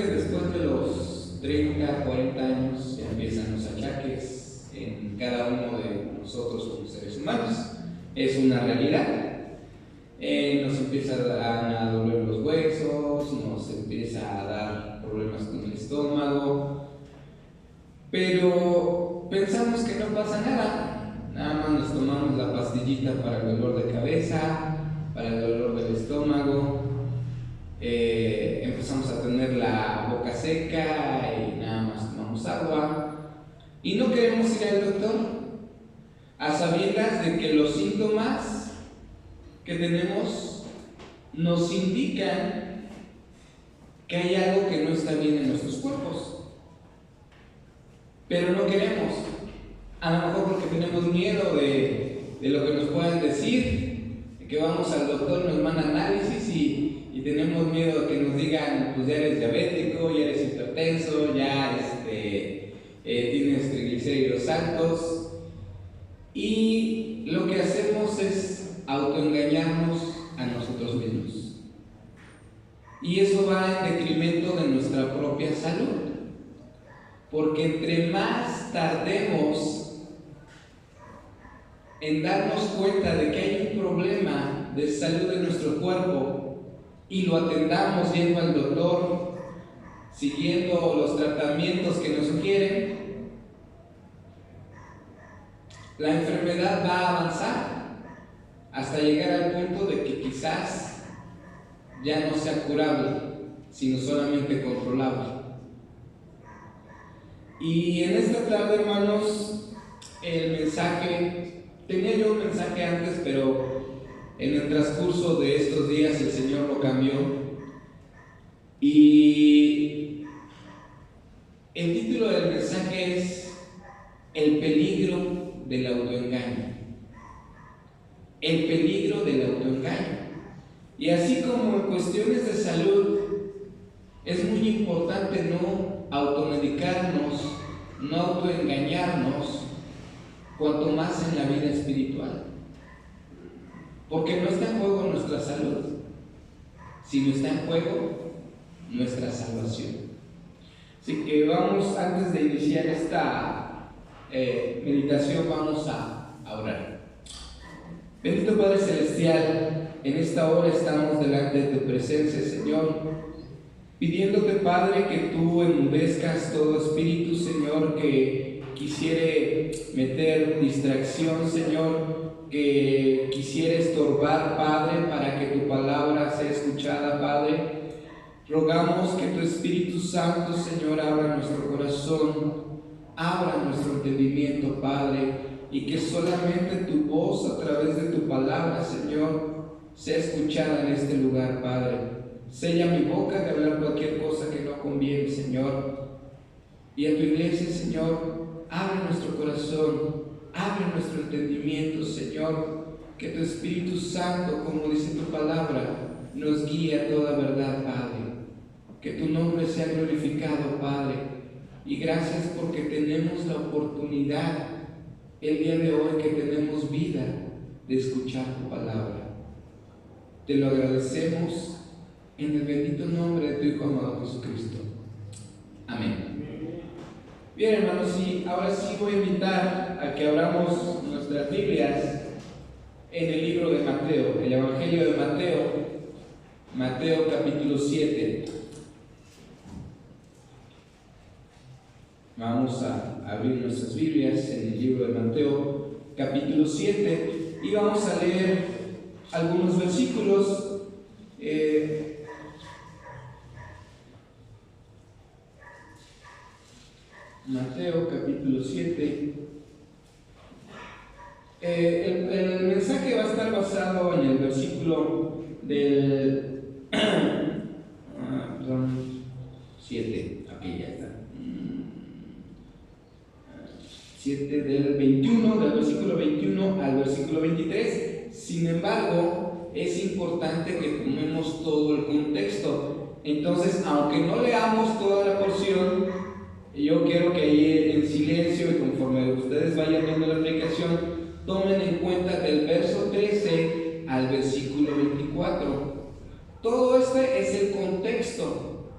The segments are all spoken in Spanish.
después de los 30, 40 años ya empiezan los achaques en cada uno de nosotros como seres humanos. Es una realidad. Nos empiezan a doler los huesos, nos empieza a dar problemas con el estómago, pero pensamos que no pasa nada. Nada más nos tomamos la pastillita para el dolor de cabeza, para el dolor del estómago. Empezamos a tener la boca seca y nada más tomamos agua y no queremos ir al doctor, a sabiendas de que los síntomas que tenemos nos indican que hay algo que no está bien en nuestros cuerpos, pero no queremos, a lo mejor porque tenemos miedo de lo que nos puedan decir, de que vamos al doctor, nos mandan análisis y tenemos miedo de que nos digan, pues ya eres diabético, ya eres hipertenso, ya tienes triglicéridos altos, y lo que hacemos es autoengañarnos a nosotros mismos, y eso va en detrimento de nuestra propia salud, porque entre más tardemos en darnos cuenta de que hay un problema de salud en nuestro cuerpo y lo atendamos yendo al doctor, siguiendo los tratamientos que nos sugieren, la enfermedad va a avanzar hasta llegar al punto de que quizás ya no sea curable, sino solamente controlable. Y en esta tarde, hermanos, el mensaje, tenía yo un mensaje antes, pero en el transcurso de estos días el Señor lo cambió, y el título del mensaje es El peligro del autoengaño. El peligro del autoengaño. Y así como en cuestiones de salud es muy importante no automedicarnos, no autoengañarnos, cuanto más en la vida espiritual, porque no está en juego nuestra salud, sino está en juego nuestra salvación. Así que vamos, antes de iniciar esta meditación, vamos a orar. Bendito Padre Celestial, en esta hora estamos delante de tu presencia, Señor, pidiéndote, Padre, que tú enmudezcas todo espíritu, Señor, que quisiere meter distracción, Señor, que quisiera estorbar, Padre, para que tu palabra sea escuchada, Padre. Rogamos que tu Espíritu Santo, Señor, abra nuestro corazón, abra nuestro entendimiento, Padre, y que solamente tu voz a través de tu palabra, Señor, sea escuchada en este lugar, Padre. Sella mi boca de hablar cualquier cosa que no conviene, Señor. Y a tu iglesia, Señor, abre nuestro corazón, abre nuestro entendimiento, Señor, que tu Espíritu Santo, como dice tu palabra, nos guíe a toda verdad, Padre. Que tu nombre sea glorificado, Padre, y gracias porque tenemos la oportunidad el día de hoy, que tenemos vida, de escuchar tu palabra. Te lo agradecemos en el bendito nombre de tu Hijo amado Jesucristo. Amén. Bien, hermanos, y ahora sí voy a invitar a que abramos nuestras Biblias en el libro de Mateo, el Evangelio de Mateo, Mateo capítulo 7. Vamos a abrir nuestras Biblias en el libro de Mateo capítulo 7 y vamos a leer algunos versículos. Mateo capítulo 7. El mensaje va a estar basado en el versículo del 7, aquí ya está, 7 del 21, del versículo 21 al versículo 23. Sin embargo, es importante que tomemos todo el contexto. Entonces, aunque no leamos toda la porción, yo quiero que ahí en silencio y conforme ustedes vayan viendo la aplicación, tomen en cuenta del verso 13 al versículo 24. Todo este es el contexto.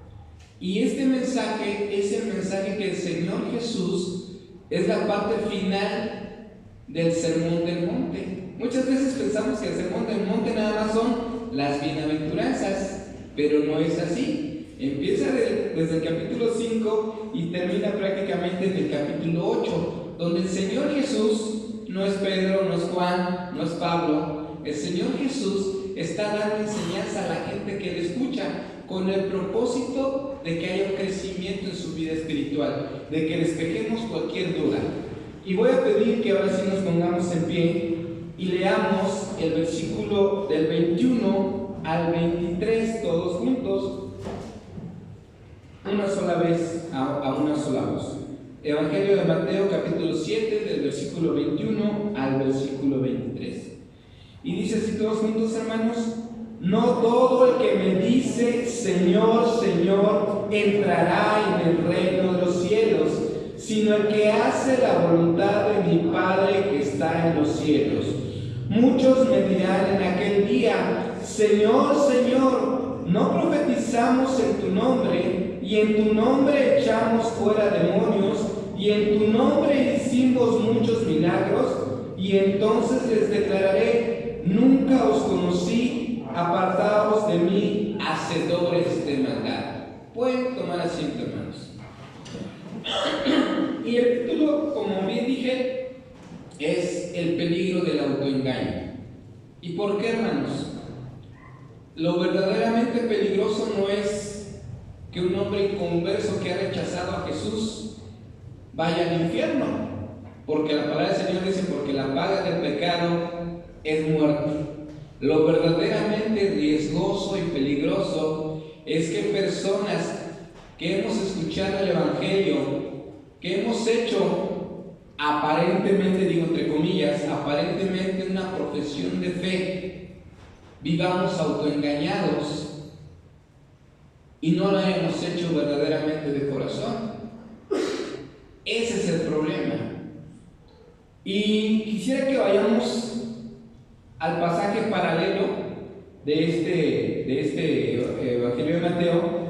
Y este mensaje es el mensaje que el Señor Jesús es la parte final del Sermón del Monte. Muchas veces pensamos que el Sermón del Monte nada más son las bienaventuranzas, pero no es así. Empieza desde el capítulo 5 y termina prácticamente en el capítulo 8, donde el Señor Jesús, no es Pedro, no es Juan, no es Pablo, el Señor Jesús está dando enseñanza a la gente que le escucha, con el propósito de que haya un crecimiento en su vida espiritual, de que despejemos cualquier duda. Y voy a pedir que ahora sí nos pongamos en pie y leamos el versículo del 21 al 23 todos juntos, una sola vez, a una sola voz. Evangelio de Mateo capítulo 7 del versículo 21 al versículo 23. Y dice así todos juntos, hermanos: no todo el que me dice Señor, Señor, entrará en el reino de los cielos, sino el que hace la voluntad de mi Padre que está en los cielos. Muchos me dirán en aquel día: Señor, Señor, ¿no profetizamos en tu nombre, y en tu nombre echamos fuera demonios, y en tu nombre hicimos muchos milagros? Y entonces les declararé: nunca os conocí, apartaos de mí, hacedores de maldad. Pueden tomar asiento, hermanos. Y el título, como bien dije, es el peligro del autoengaño. ¿Y por qué, hermanos? Lo verdaderamente peligroso no es que un hombre inconverso que ha rechazado a Jesús vaya al infierno, porque la palabra del Señor dice: porque la paga del pecado es muerte. Lo verdaderamente riesgoso y peligroso es que personas que hemos escuchado el Evangelio, que hemos hecho aparentemente, digo entre comillas, aparentemente una profesión de fe, vivamos autoengañados y no lo hayamos hecho verdaderamente de corazón. Ese es el problema. Y quisiera que vayamos al pasaje paralelo de este Evangelio de Mateo,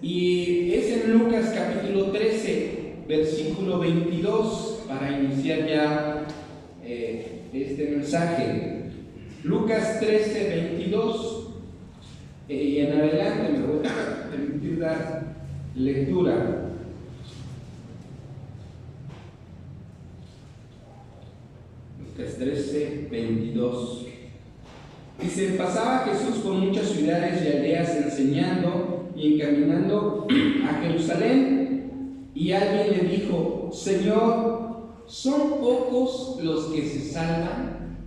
y es en Lucas capítulo 13, versículo 22, para iniciar ya este mensaje. Lucas 13, 22, y en adelante me voy a permitir dar lectura. Lucas 13, 22. Dice: pasaba Jesús por muchas ciudades y aldeas enseñando y encaminando a Jerusalén, y alguien le dijo: Señor, ¿son pocos los que se salvan?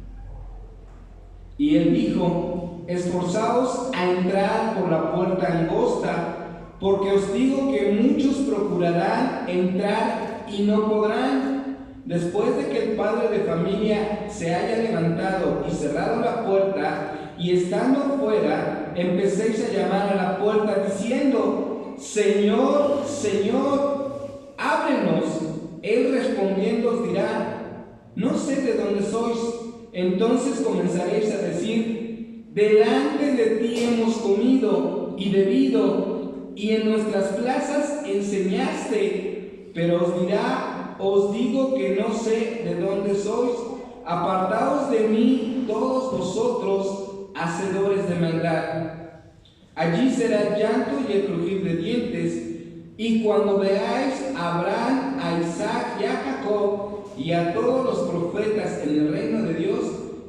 Y él dijo: esforzaos a entrar por la puerta angosta, porque os digo que muchos procurarán entrar y no podrán. Después de que el padre de familia se haya levantado y cerrado la puerta, y estando fuera, empecéis a llamar a la puerta diciendo: Señor, Señor, ábrenos. Él respondiendo os dirá: no sé de dónde sois. Entonces comenzaréis a decir: delante de ti hemos comido y bebido, y en nuestras plazas enseñaste. Pero os dirá: os digo que no sé de dónde sois, apartaos de mí todos vosotros, hacedores de maldad. Allí será llanto y el crujir de dientes, y cuando veáis a Abraham, a Isaac y a Jacob y a todos los profetas en el reino de Dios,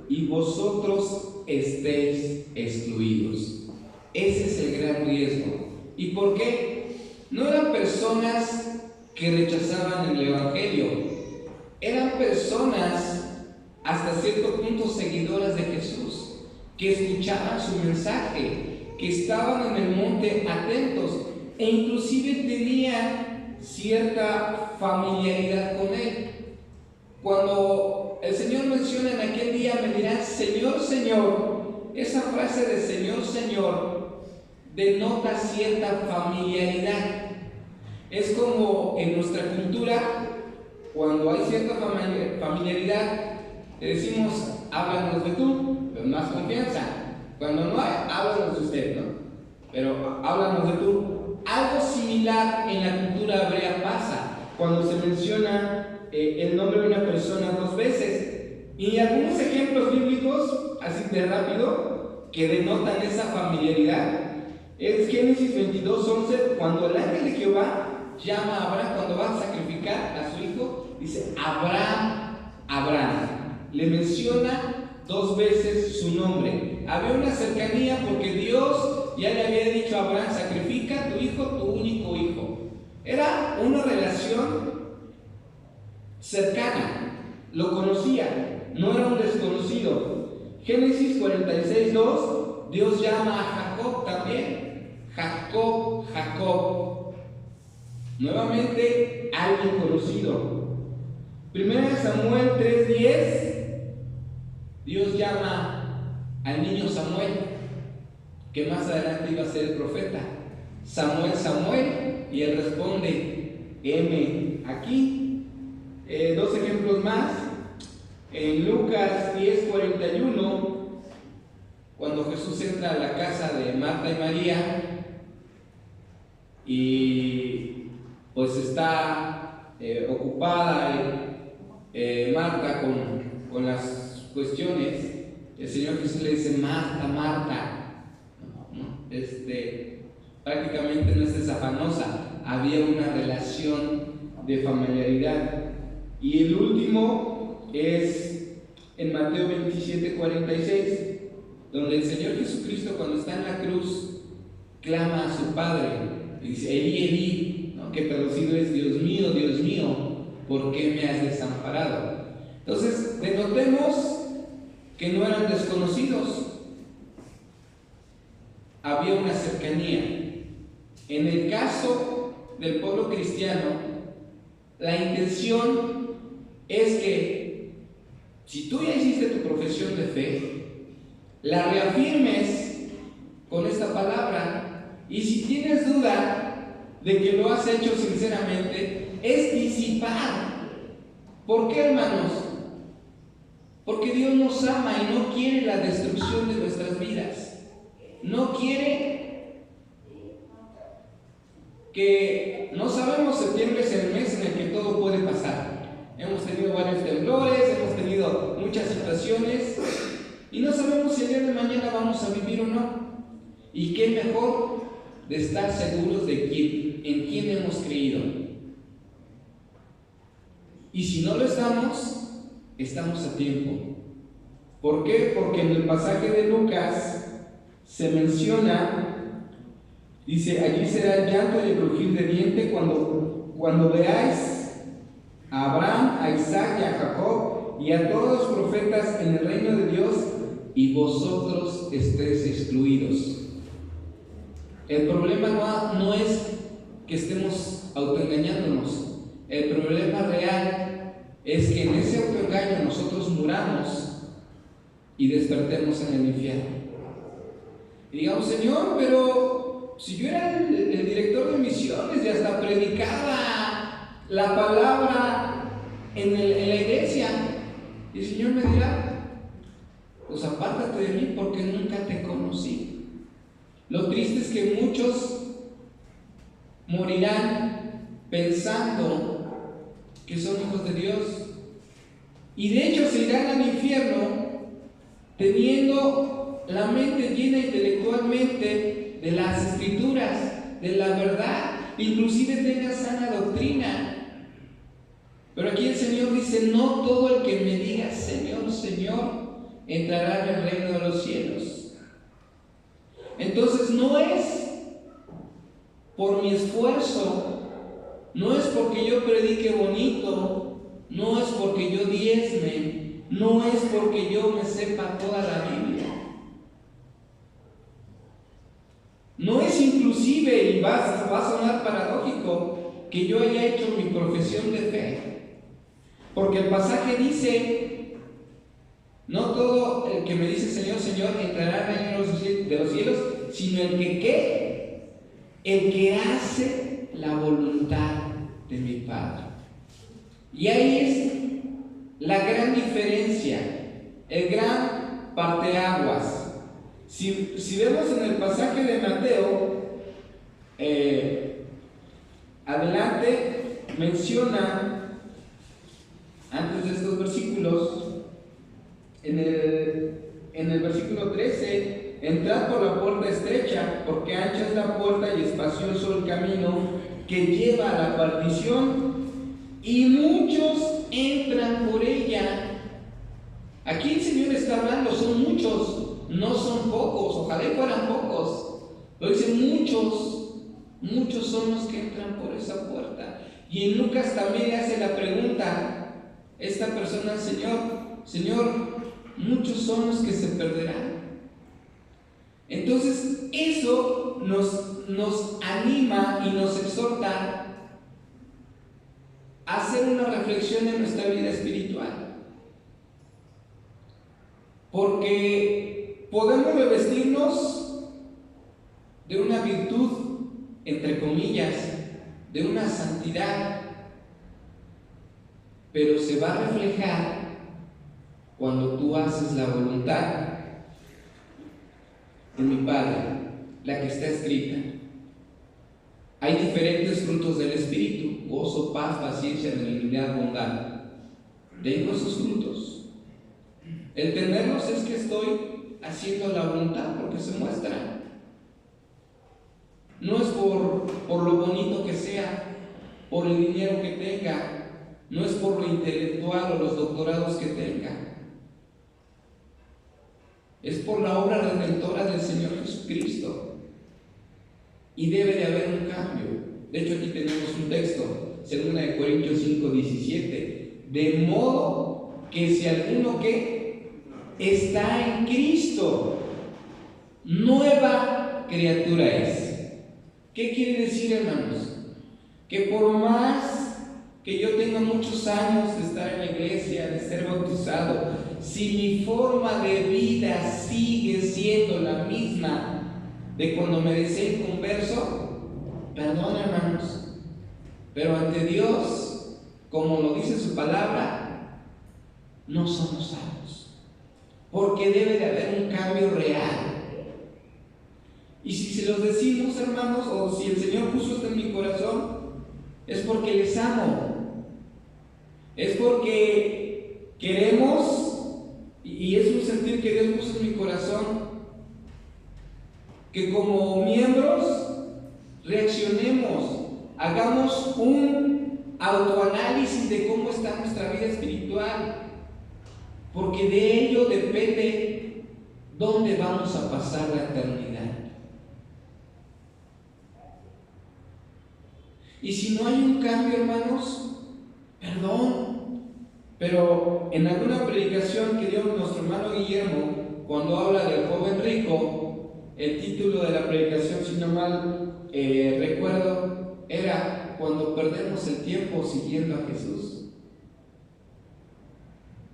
y vosotros estéis excluidos. Ese es el gran riesgo. ¿Y por qué? No eran personas que rechazaban el Evangelio, eran personas hasta cierto punto seguidoras de Jesús, que escuchaban su mensaje, que estaban en el monte atentos, e inclusive tenían cierta familiaridad con él. Cuando el Señor menciona en aquel día: me dirán Señor, Señor, esa frase de Señor, Señor denota cierta familiaridad. Es como en nuestra cultura, cuando hay cierta familiaridad, le decimos: háblanos de tú, con más confianza. Cuando no hay, háblanos de usted, ¿no? Pero háblanos de tú. Algo similar similar en la cultura hebrea pasa cuando se menciona el nombre de una persona dos veces. Y algunos ejemplos bíblicos, así de rápido, que denotan esa familiaridad, es Génesis 22:11, cuando el ángel de Jehová llama a Abraham, cuando va a sacrificar a su hijo, dice Abraham, Abraham. Le menciona dos veces su nombre. Había una cercanía porque Dios ya le había dicho a Abraham: sacrifica a tu hijo, tu único hijo. Era una relación cercana, lo conocía, no era un desconocido. Génesis 46:2, Dios llama a Jacob también, Jacob, Jacob. Nuevamente alguien conocido. 1 Samuel 3:10, Dios llama al niño Samuel, que más adelante iba a ser el profeta. Samuel, Samuel, y él responde: heme aquí. Dos ejemplos más. En Lucas 10:41, cuando Jesús entra a la casa de Marta y María, y pues está ocupada Marta con las cuestiones, el Señor Jesús le dice: Marta, Marta. Prácticamente no es afanosa, había una relación de familiaridad. Y el último es en Mateo 27:46, donde el Señor Jesucristo, cuando está en la cruz, clama a su Padre y dice: Elí, Elí, ¿no? Que traducido es: Dios mío, ¿por qué me has desamparado? Entonces, denotemos que no eran desconocidos, había una cercanía. En el caso del pueblo cristiano, la intención es que si tú ya hiciste tu profesión de fe, la reafirmes con esta palabra, y si tienes duda de que lo has hecho sinceramente, es disipar. ¿Por qué, hermanos? Porque Dios nos ama y no quiere la destrucción de nuestras vidas. No quiere que, no sabemos, septiembre es el mes en el que todo puede pasar. Hemos tenido varios temblores, hemos tenido muchas situaciones y no sabemos si el día de mañana vamos a vivir o no. Y qué mejor de estar seguros de en quién hemos creído. Y si no lo estamos, estamos a tiempo. ¿Por qué? Porque en el pasaje de Lucas se menciona, dice: allí será el llanto y el crujir de diente cuando veáis a Abraham, a Isaac y a Jacob y a todos los profetas en el reino de Dios, y vosotros estéis excluidos. El problema no es que estemos autoengañándonos. El problema real es que en ese autoengaño nosotros muramos y despertemos en el infierno. Y digamos: Señor, pero si yo era el director de misiones y hasta predicaba la palabra en la iglesia, y el Señor me dirá: pues apártate de mí porque nunca te conocí. Lo triste es que muchos morirán pensando que son hijos de Dios, y de hecho se irán al infierno teniendo la mente llena intelectualmente de las escrituras, de la verdad, inclusive tenga sana doctrina. Pero aquí el Señor dice: no todo el que me diga Señor, Señor, entrará en el reino de los cielos. Entonces no es por mi esfuerzo, no es porque yo predique bonito, no es porque yo diezme, no es porque yo me sepa toda la Biblia. No es inclusive, y va a sonar paradójico, que yo haya hecho mi profesión de fe. Porque el pasaje dice: no todo el que me dice Señor, Señor entrará en el reino de los cielos, sino el que ¿qué? El que hace la voluntad de mi Padre. Y ahí es la gran diferencia, el gran parteaguas. Si vemos en el pasaje de Mateo, adelante menciona, antes de estos versículos, en el versículo 13, entrad por la puerta estrecha, porque ancha es la puerta y espacioso el camino que lleva a la perdición, y muchos entran por ella. Aquí el Señor está hablando, son muchos, no son pocos, ojalá fueran pocos, pero dice muchos son los que entran por esa puerta. Y en Lucas también le hace la pregunta esta persona al Señor, muchos son los que se perderán. Entonces eso nos anima y nos exhorta a hacer una reflexión en nuestra vida espiritual. Porque podemos revestirnos de una virtud, entre comillas, de una santidad, pero se va a reflejar cuando tú haces la voluntad de mi Padre, la que está escrita. Hay diferentes frutos del Espíritu: gozo, paz, paciencia, benignidad, bondad. Tengo esos frutos. El tenerlos es que estoy haciendo la voluntad, porque se muestra. No es por lo bonito que sea, por el dinero que tenga, no es por lo intelectual o los doctorados que tenga. Es por la obra redentora del Señor Jesucristo. Y debe de haber un cambio. De hecho, aquí tenemos un texto, 2 Corintios 5:17. De modo que si alguno que está en Cristo, nueva criatura es. ¿Qué quiere decir, hermanos? Que por más que yo tenga muchos años de estar en la iglesia, de ser bautizado, si mi forma de vida sigue siendo la misma de cuando me decía inconverso, perdón, hermanos, pero ante Dios, como lo dice su palabra, no somos salvos, porque debe de haber un cambio real. Y si se los decimos, hermanos, o si el Señor puso esto en mi corazón, es porque les amo, es porque queremos, y es un sentir que Dios puso en mi corazón, que como miembros reaccionemos, hagamos un autoanálisis de cómo está nuestra vida espiritual, porque de ello depende dónde vamos a pasar la eternidad. Y si no hay un cambio, hermanos, perdón, pero en alguna predicación que dio nuestro hermano Guillermo, cuando habla del joven rico, el título de la predicación, si no mal recuerdo, era cuando perdemos el tiempo siguiendo a Jesús.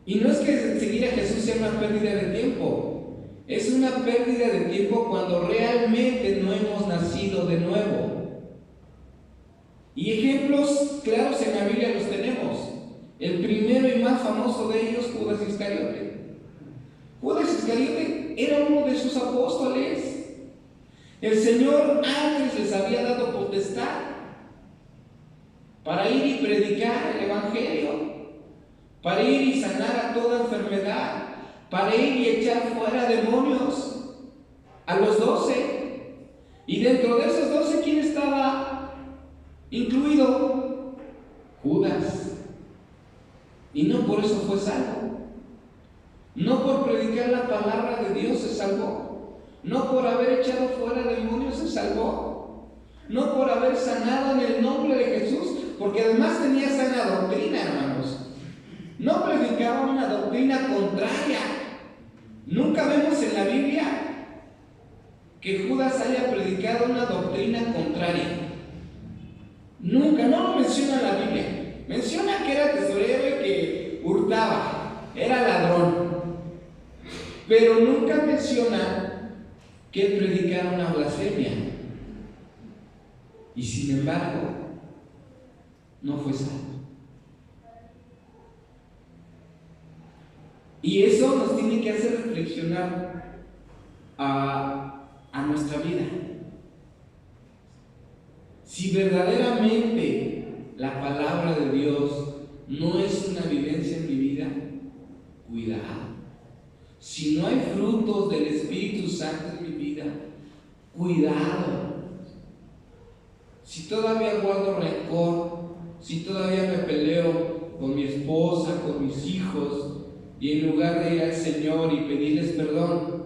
Y no es que seguir a Jesús sea una pérdida de tiempo, es una pérdida de tiempo cuando realmente no hemos nacido de nuevo. Y ejemplos claros en la Biblia los tenemos. El primero y más famoso de ellos, Judas Iscariote. Judas Iscariote era uno de sus apóstoles. El Señor antes les había dado potestad para ir y predicar el Evangelio, para ir y sanar a toda enfermedad, para ir y echar fuera demonios a los 12. Y dentro de esos 12, ¿quién estaba incluido? Judas. Y no por eso fue salvo. No por predicar la palabra de Dios se salvó. No por haber echado fuera demonios se salvó. No por haber sanado en el nombre de Jesús, porque además tenía sana doctrina, hermanos. No predicaba una doctrina contraria. Nunca vemos en la Biblia que Judas haya predicado una doctrina contraria. Nunca, no lo menciona la Biblia. Menciona que era tesorero y que hurtaba, era ladrón, pero nunca menciona que él predicara una blasfemia. Y sin embargo, no fue salvo. Y eso nos tiene que hacer reflexionar a nuestra vida. Si verdaderamente la palabra de Dios no es una vivencia en mi vida, cuidado. Si no hay frutos del Espíritu Santo en mi vida, cuidado. Si todavía guardo rencor, si todavía me peleo con mi esposa, con mis hijos, y en lugar de ir al Señor y pedirles perdón,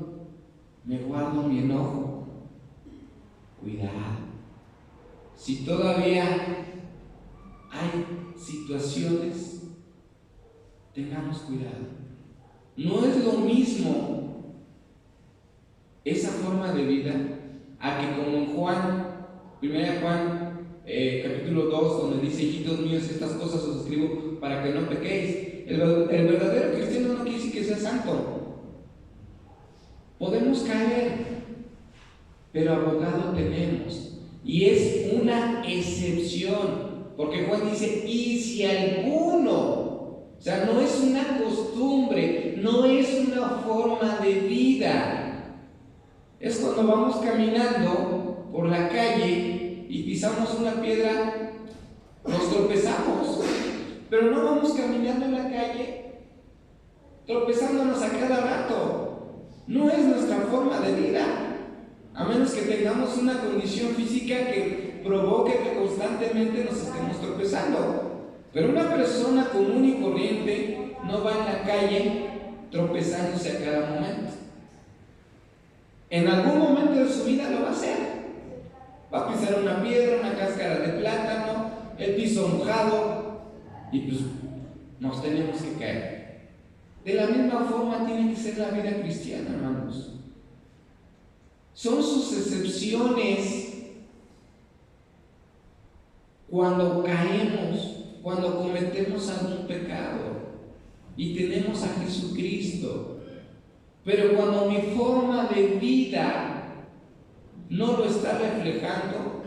me guardo mi enojo, cuidado. Si todavía hay situaciones, tengamos cuidado. No es lo mismo esa forma de vida a que como en Juan, 1 Juan capítulo 2, donde dice: hijitos míos, estas cosas os escribo para que no pequéis. El verdadero cristiano no quiere decir que sea santo. Podemos caer, pero abogado tenemos, y es una excepción, porque Juan dice: y si alguno, o sea, no es una costumbre, no es una forma de vida. Es cuando vamos caminando por la calle y pisamos una piedra, nos tropezamos, pero no vamos caminando en la calle tropezándonos a cada rato. No es nuestra forma de vida, a menos que tengamos una condición física que provoque que constantemente nos estemos tropezando. Pero una persona común y corriente no va en la calle tropezándose a cada momento. En algún momento de su vida lo va a hacer. Va a pisar una piedra, una cáscara de plátano, el piso mojado, y pues nos tenemos que caer. De la misma forma tiene que ser la vida cristiana, hermanos. Son sus excepciones cuando caemos, cuando cometemos algún pecado y tenemos a Jesucristo. Pero cuando mi forma de vida no lo está reflejando,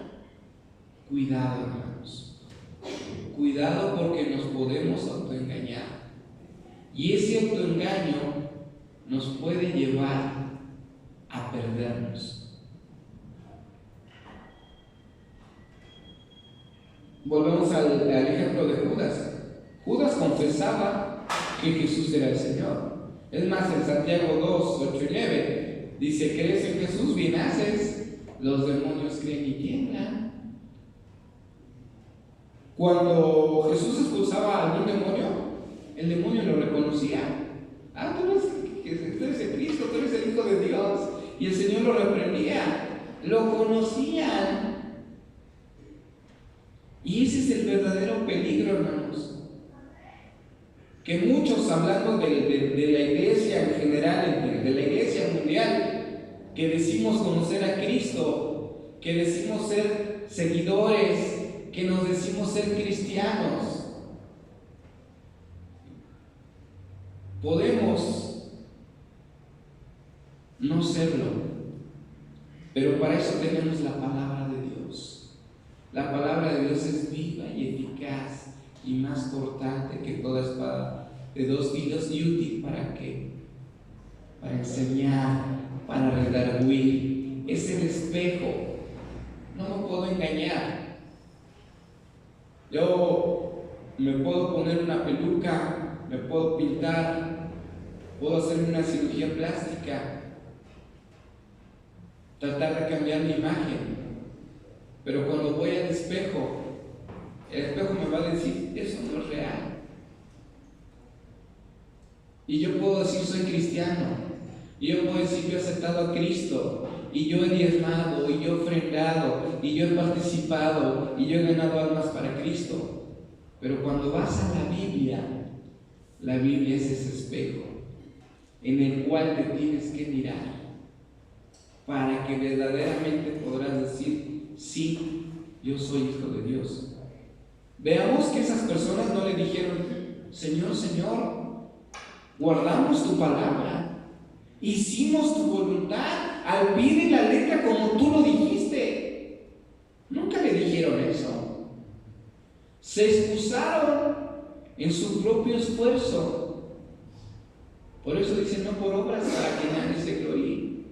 cuidado, hermanos. Cuidado, porque nos podemos autoengañar. Y ese autoengaño nos puede llevar a perdernos. Volvemos al ejemplo de Judas. Judas confesaba que Jesús era el Señor. Es más, en Santiago 2, 8 y 9 dice: ¿crees en Jesús? Bien haces. Los demonios creen y tiemblan. Cuando Jesús expulsaba a algún demonio, el demonio lo reconocía. Ah, tú eres el Cristo, tú eres el Hijo de Dios. Y el Señor lo reprendía. Lo conocían. Y ese es el verdadero peligro, hermanos. Que muchos, hablando de la iglesia en general, de la iglesia mundial, que decimos conocer a Cristo, que decimos ser seguidores, que nos decimos ser cristianos, podemos no serlo, pero para eso tenemos la palabra de Dios. La palabra de Dios es viva y eficaz y más cortante que toda espada de dos filos, y útil ¿para qué? Para enseñar, para redarguir. Es el espejo. No me puedo engañar. Yo me puedo poner una peluca, me puedo pintar, puedo hacer una cirugía plástica, tratar de cambiar mi imagen, pero cuando voy al espejo, el espejo me va a decir: eso no es real. Y yo puedo decir: soy cristiano, y yo puedo decir: yo he aceptado a Cristo, y yo he diezmado, y yo he ofrendado, y yo he participado, y yo he ganado almas para Cristo. Pero cuando vas a la Biblia es ese espejo en el cual te tienes que mirar para que verdaderamente podrás decir: sí, yo soy hijo de Dios. Veamos que esas personas no le dijeron: Señor, Señor, guardamos tu palabra, hicimos tu voluntad al pie de la letra como tú lo dijiste. Nunca le dijeron eso. Se excusaron en su propio esfuerzo. Por eso dicen: no por obras, para que nadie se gloríe.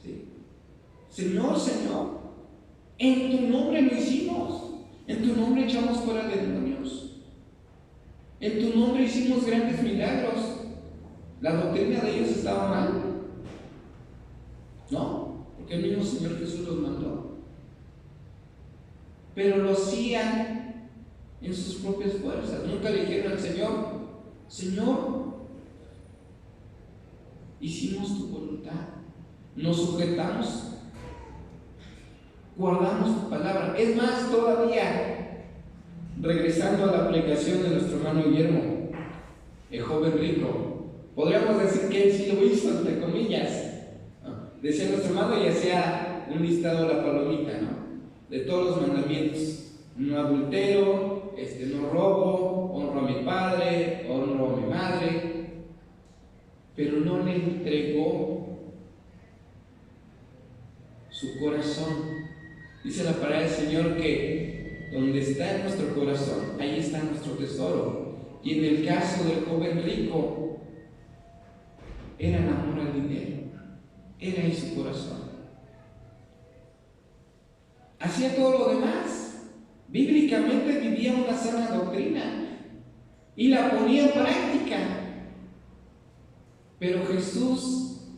¿Sí? Señor, Señor, En tu nombre lo hicimos. En tu nombre echamos fuera de demonios. En tu nombre hicimos grandes milagros. ¿La doctrina de ellos estaba mal? No, porque el mismo Señor Jesús los mandó. Pero lo hacían en sus propias fuerzas. Nunca le dijeron al Señor: Señor, hicimos tu voluntad, nos sujetamos, guardamos tu palabra. Es más, todavía, regresando a la aplicación de nuestro hermano Guillermo, el joven rico, podríamos decir que él sí lo hizo, entre comillas. Decía nuestro hermano y hacía un listado a la palomita, ¿no? De todos los mandamientos: no adultero, no robo, honro a mi padre, honro a mi madre. Pero no le entregó su corazón. Dice la palabra del Señor que donde está en nuestro corazón, ahí está nuestro tesoro. Y en el caso del joven rico, era el amor al dinero, era ahí su corazón. Hacía todo lo demás, bíblicamente vivía una sana doctrina y la ponía en práctica. Pero Jesús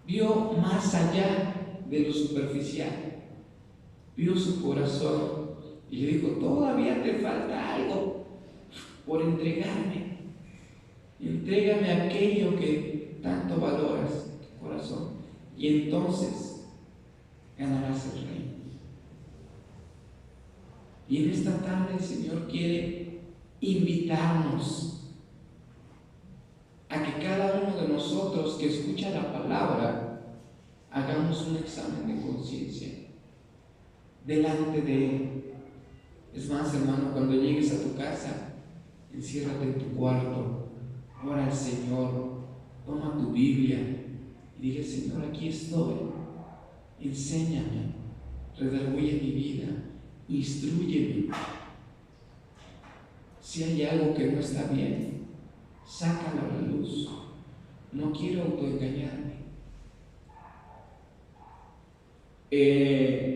vio más allá de lo superficial, vio su corazón y le dijo: todavía te falta algo por entregarme. Entrégame aquello que tanto valoras, tu corazón, y entonces ganarás el reino. Y en esta tarde el Señor quiere invitarnos a que cada uno de nosotros que escucha la palabra hagamos un examen de conciencia delante de Él. Es más, hermano, cuando llegues a tu casa, enciérrate en tu cuarto, ora al Señor, toma tu Biblia y dile: Señor, aquí estoy, enséñame, redarguye mi vida, instrúyeme. Si hay algo que no está bien, sácalo a la luz. No quiero autoengañarme.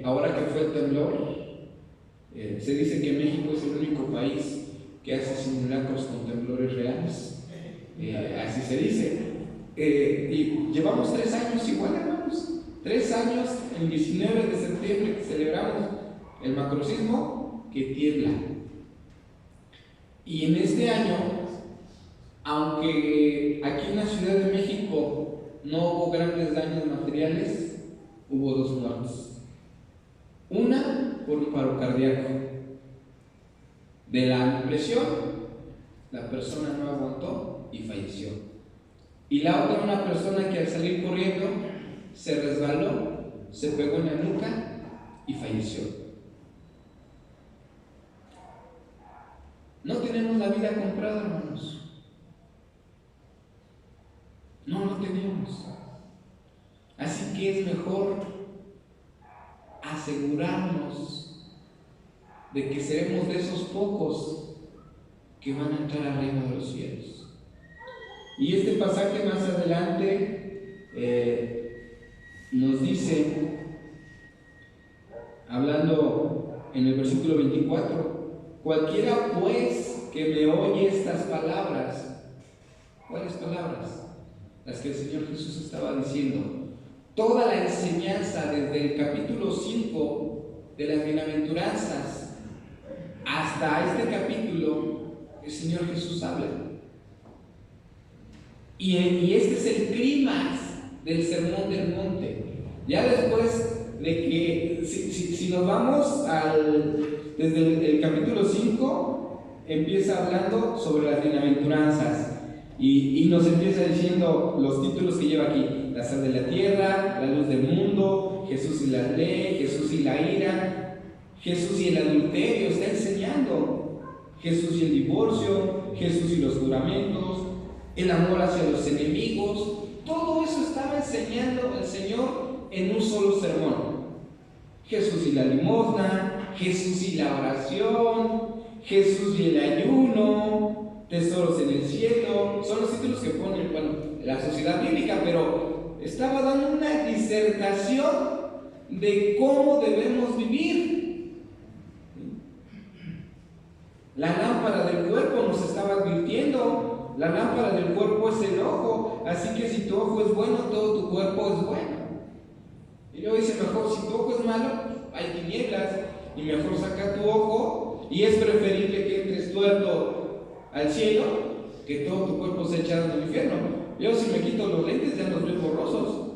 Ahora que fue el temblor, se dice que México es el único país que hace simulacros con temblores reales. Así se dice. Y llevamos 3 años igual, hermanos. 3 años, el 19 de septiembre, que celebramos el macrosismo, que tiembla. Y en este año, aunque aquí en la Ciudad de México no hubo grandes daños materiales, hubo 2 muertes. Una por un paro cardíaco. De la impresión, la persona no aguantó y falleció. Y la otra, una persona que al salir corriendo se resbaló, se pegó en la nuca y falleció. No tenemos la vida comprada, hermanos. No lo tenemos. Así que es mejor asegurarnos de que seremos de esos pocos que van a entrar al reino de los cielos. Y este pasaje más adelante nos dice, hablando en el versículo 24: cualquiera pues que me oye estas palabras. ¿Cuáles palabras? Las que el Señor Jesús estaba diciendo. Toda la enseñanza desde el capítulo 5 de las bienaventuranzas hasta este capítulo, el Señor Jesús habla. Y este es el clímax del sermón del monte. Ya después de que, si nos vamos desde el capítulo 5, empieza hablando sobre las bienaventuranzas. Y nos empieza diciendo los títulos que lleva aquí: la sal de la tierra, la luz del mundo, Jesús y la ley, Jesús y la ira, Jesús y el adulterio, está enseñando, Jesús y el divorcio, Jesús y los juramentos, el amor hacia los enemigos. Todo eso estaba enseñando el Señor en un solo sermón. Jesús y la limosna, Jesús y la oración, Jesús y el ayuno, tesoros en el cielo. Son los títulos que pone, la sociedad bíblica, pero estaba dando una disertación de cómo debemos vivir. La lámpara del cuerpo nos estaba advirtiendo. La lámpara del cuerpo es el ojo. Así que si tu ojo es bueno, todo tu cuerpo es bueno. Y luego dice, mejor si tu ojo es malo, hay tinieblas. Y mejor saca tu ojo. Y es preferible que entres tuerto al cielo que todo tu cuerpo sea echado en el infierno. Yo si me quito los lentes ya los veo borrosos.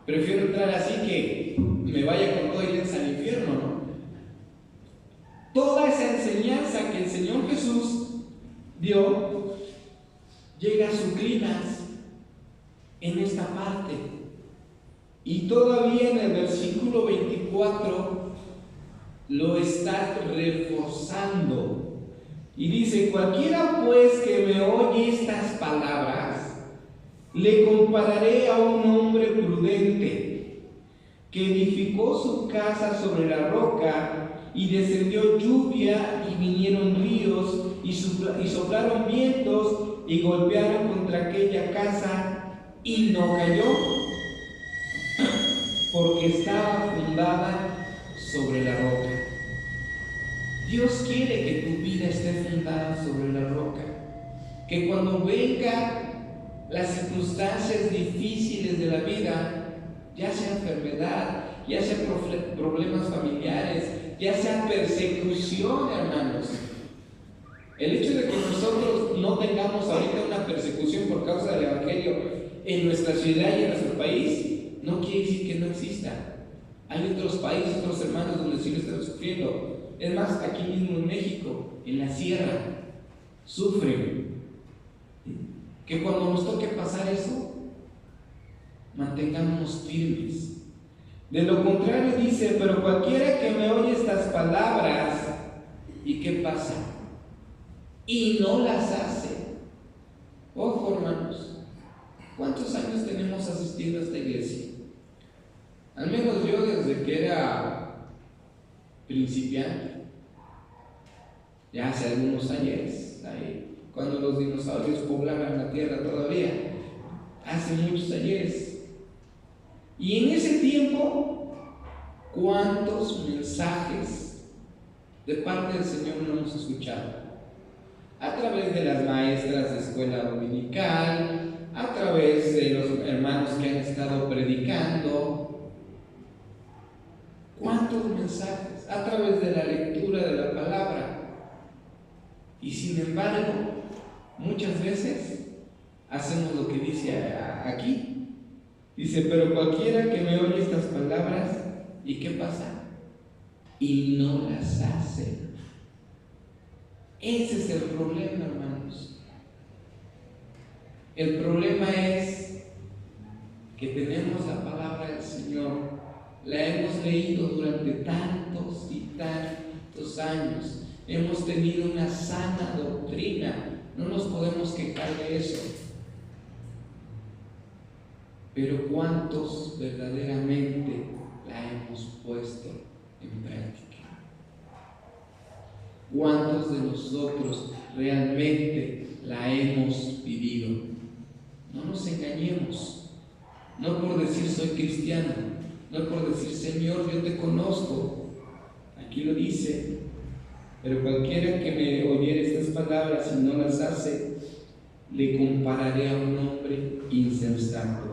Prefiero entrar así que me vaya con todo y lentes al infierno, ¿no? Toda esa enseñanza que el Señor Jesús dio llega a su clímax en esta parte. Y todavía en el versículo 24 lo está reforzando. Y dice, cualquiera pues que me oye estas palabras, le compararé a un hombre prudente que edificó su casa sobre la roca, y descendió lluvia y vinieron ríos y soplaron vientos y golpearon contra aquella casa y no cayó, porque estaba fundada sobre la roca. Dios quiere que tu vida esté fundada sobre la roca, que cuando vengan las circunstancias difíciles de la vida, ya sea enfermedad, ya sea problemas familiares, ya sea persecución, hermanos. El hecho de que nosotros no tengamos ahorita una persecución por causa del Evangelio en nuestra ciudad y en nuestro país, no quiere decir que no exista. Hay otros países, otros hermanos donde sí lo están sufriendo. Es más, aquí mismo en México, en la sierra, sufren. Que cuando nos toque pasar eso, mantengámonos firmes. De lo contrario dice, pero cualquiera que me oye estas palabras, ¿y qué pasa? Y no las hace. Ojo, hermanos, ¿cuántos años tenemos asistiendo a esta iglesia? Al menos yo desde que era principiante, ya hace algunos años, cuando los dinosaurios poblaban la tierra todavía, hace muchos ayeres. Y en ese tiempo, ¿cuántos mensajes de parte del Señor no hemos escuchado? A través de las maestras de escuela dominical, a través de los hermanos que han estado predicando. ¿Cuántos mensajes? A través de la lectura de la palabra. Y sin embargo, muchas veces hacemos lo que dice aquí. Dice, pero cualquiera que me oye estas palabras, ¿y qué pasa? Y no las hace. Ese es el problema, hermanos. El problema es que tenemos la palabra del Señor, la hemos leído durante tantos y tantos años, hemos tenido una sana doctrina, no nos podemos quejar de eso. Pero ¿cuántos verdaderamente la hemos puesto en práctica? ¿Cuántos de nosotros realmente la hemos vivido? No nos engañemos. No por decir soy cristiano, no por decir Señor, yo te conozco. Aquí lo dice, pero cualquiera que me oyere estas palabras y no las hace, le compararé a un hombre insensato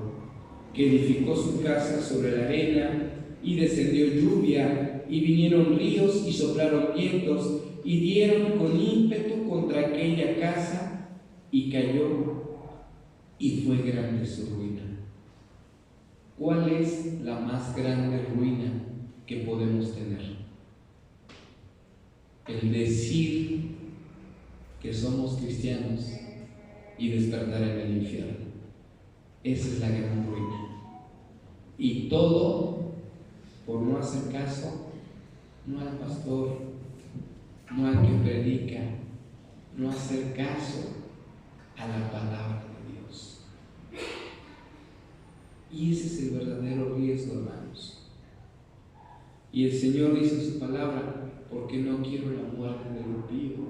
que edificó su casa sobre la arena, y descendió lluvia, y vinieron ríos, y soplaron vientos, y dieron con ímpetu contra aquella casa, y cayó, y fue grande su ruina. ¿Cuál es la más grande ruina que podemos tener? El decir que somos cristianos y despertar en el infierno. Esa es la gran ruina. Y todo por no hacer caso, no al pastor, no al que predica, no hacer caso a la palabra de Dios. Y ese es el verdadero riesgo, hermanos. Y el Señor dice en su palabra, porque no quiero la muerte del impío,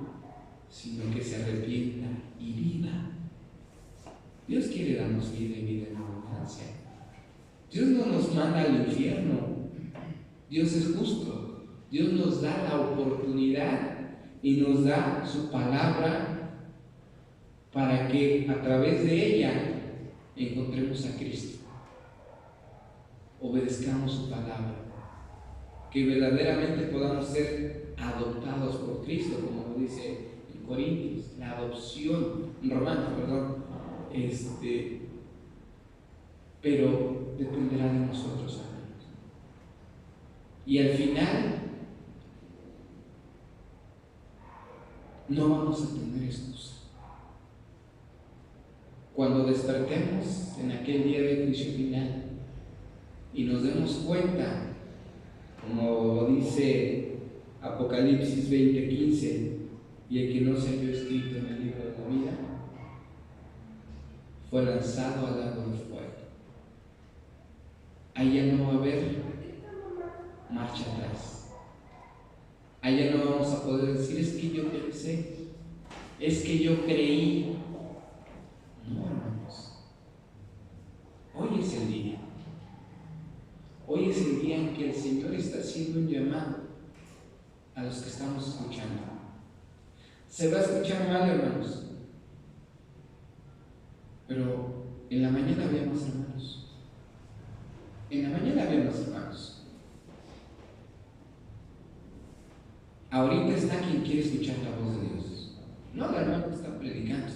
sino que se arrepienta y viva. Dios quiere darnos vida y vida en abundancia. Dios no nos manda al infierno. Dios es justo. Dios nos da la oportunidad y nos da su palabra para que a través de ella encontremos a Cristo. Obedezcamos su palabra. Que verdaderamente podamos ser adoptados por Cristo, como lo dice en Corintios, la adopción, en Romanos, perdón. Pero dependerá de nosotros, hermanos. Y al final no vamos a tener excusa. Cuando despertemos en aquel día de juicio final y nos demos cuenta, como dice Apocalipsis 20:15, y el que no se halló escrito en el libro de la vida fue lanzado al lago de fuego. Ahí ya no va a haber marcha atrás. Ahí ya no vamos a poder decir, es que yo pensé, es que yo creí. No, hermanos. Hoy es el día. Hoy es el día en que el Señor está haciendo un llamado a los que estamos escuchando. Se va a escuchar mal, hermanos, pero en la mañana había más hermanos. En la mañana había más hermanos. Ahorita está quien quiere escuchar la voz de Dios. No el hermano que está predicando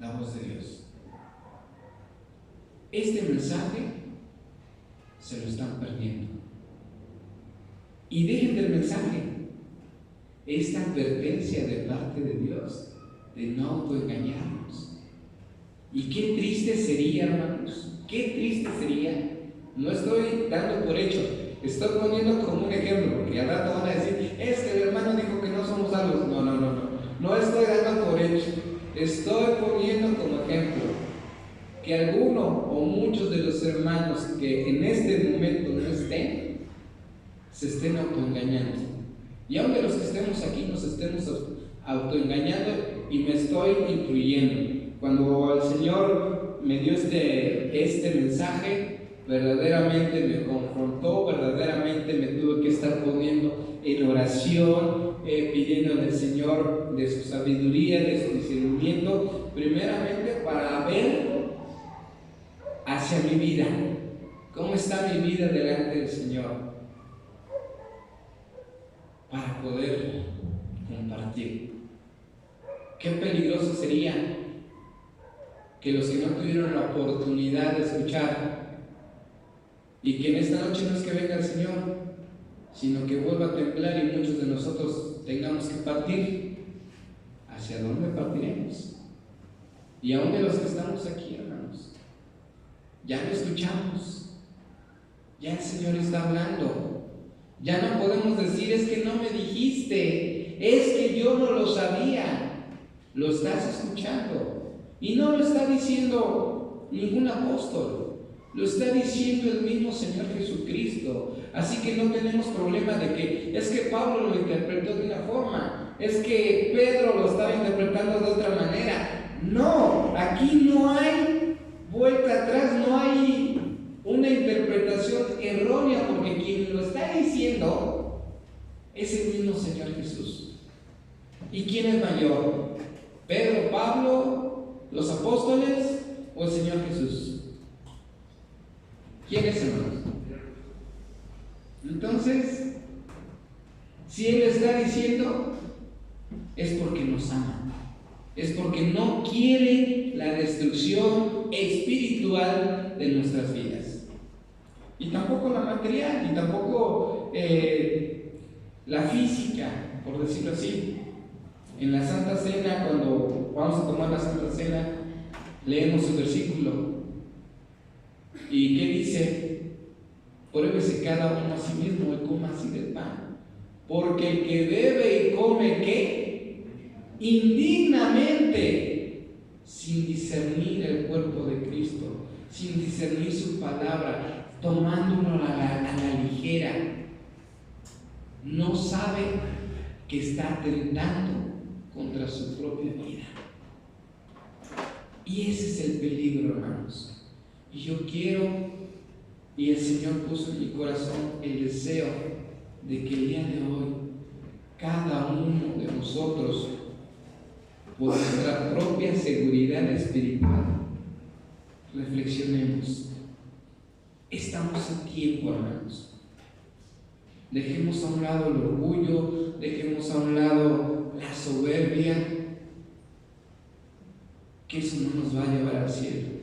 la voz de Dios. Este mensaje se lo están perdiendo. Y dejen del mensaje esta advertencia de parte de Dios de no autoengañarnos. Y qué triste sería, hermanos, qué triste sería. No estoy dando por hecho, estoy poniendo como un ejemplo, porque al rato van a decir, es que el hermano dijo que no somos salvos. No estoy dando por hecho, estoy poniendo como ejemplo que alguno o muchos de los hermanos que en este momento no estén, se estén autoengañando. Y aunque los que estemos aquí nos estemos autoengañando, y me estoy incluyendo, cuando el Señor me dio este mensaje, verdaderamente me confrontó, verdaderamente me tuve que estar poniendo en oración, pidiendo al Señor de su sabiduría, de su discernimiento, primeramente para ver hacia mi vida, cómo está mi vida delante del Señor, para poder compartir. Qué peligroso sería que los que no tuvieron la oportunidad de escuchar, y que en esta noche no es que venga el Señor, sino que vuelva a temblar y muchos de nosotros tengamos que partir. ¿Hacia dónde partiremos? Y aún de los que estamos aquí, hermanos, ya lo escuchamos, ya el Señor está hablando. Ya no podemos decir, es que no me dijiste, es que yo no lo sabía. Lo estás escuchando, y no lo está diciendo ningún apóstol, lo está diciendo el mismo Señor Jesucristo. Así que no tenemos problema de que es que Pablo lo interpretó de una forma, es que Pedro lo estaba interpretando de otra manera. No, aquí no hay vuelta atrás, no hay una interpretación errónea, porque quien lo está diciendo es el mismo Señor Jesús. ¿Y quién es mayor? ¿Pedro, Pablo, los apóstoles o el Señor Jesús? ¿Quién es, hermanos? Entonces, si Él está diciendo, es porque nos ama, es porque no quiere la destrucción espiritual de nuestras vidas, y tampoco la material, y tampoco la física, por decirlo así. En la Santa Cena, cuando vamos a tomar la Santa Cena, leemos el versículo. ¿Y qué dice? Pruébese cada uno a sí mismo y coma así del pan. Porque el que bebe y come, ¿qué? Indignamente, sin discernir el cuerpo de Cristo, sin discernir su palabra, tomándolo a la ligera, no sabe que está atentando contra su propia vida. Y ese es el peligro, hermanos. Y yo quiero Y el Señor puso en mi corazón el deseo de que el día de hoy cada uno de nosotros, por nuestra propia seguridad espiritual, reflexionemos. Estamos a tiempo, hermanos. Dejemos a un lado el orgullo, dejemos a un lado la soberbia, que eso no nos va a llevar al cielo.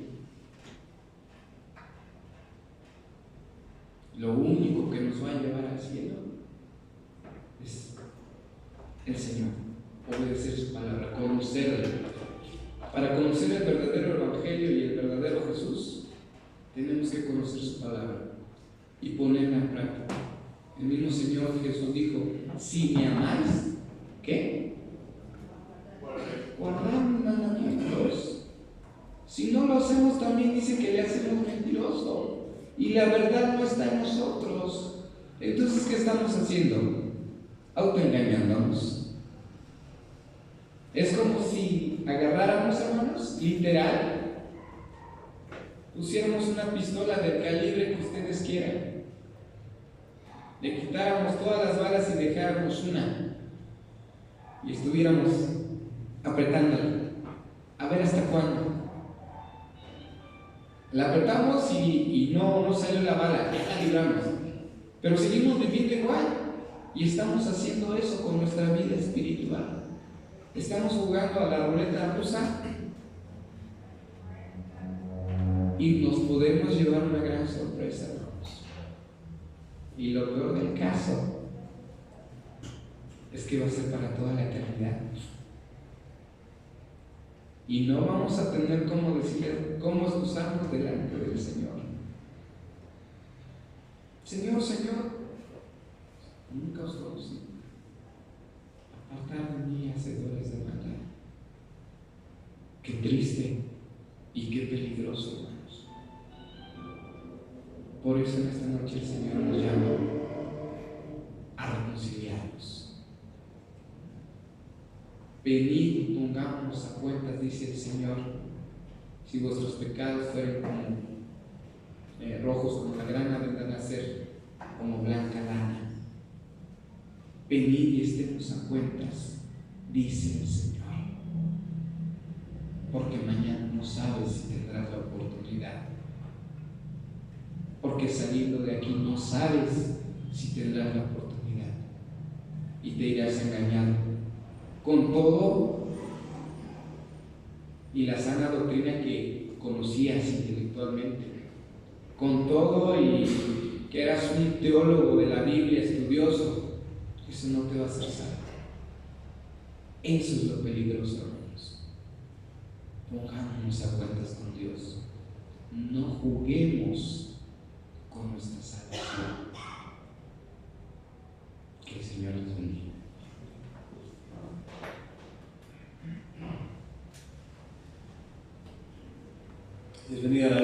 Lo único que nos va a llevar al cielo es el Señor, obedecer su palabra, conocerle. Para conocer el verdadero Evangelio y el verdadero Jesús, tenemos que conocer su palabra y ponerla en práctica. El mismo Señor Jesús dijo: si me amáis, ¿qué? Guardad mis mandamientos. Si no lo hacemos, también dice que le hacemos mentiroso y la verdad no está en nosotros. Entonces, ¿qué estamos haciendo? Autoengañándonos. Es como si agarráramos, hermanos, literal, pusiéramos una pistola del calibre que ustedes quieran, le quitáramos todas las balas y dejáramos una y estuviéramos apretándola a ver hasta cuándo. La apretamos y no salió la bala, ya la libramos, pero seguimos viviendo igual y estamos haciendo eso con nuestra vida espiritual. Estamos jugando a la ruleta rusa y nos podemos llevar una gran sorpresa, hermanos. Y lo peor del caso es que va a ser para toda la eternidad. Y no vamos a tener cómo decirle, cómo excusarnos delante del Señor. Señor, nunca os conocí. Apartad de mí, hacedores de maldad. Qué triste y qué peligroso, hermanos. Por eso en esta noche el Señor nos llama a reconciliarnos. Venid y pongámonos a cuentas, dice el Señor. Si vuestros pecados fueren como rojos como la grana, vendrán a ser como blanca lana. Venid y estemos a cuentas, dice el Señor. Porque mañana no sabes si tendrás la oportunidad. Porque saliendo de aquí no sabes si tendrás la oportunidad. Y te irás engañado con todo y la sana doctrina que conocías intelectualmente, con todo y que eras un teólogo de la Biblia, estudioso. Eso no te va a hacer salvo. Eso es lo peligroso, hermanos. Pongámonos a cuentas con Dios. No juguemos con nuestra salvación. Que el Señor les bendiga. Dios bendiga la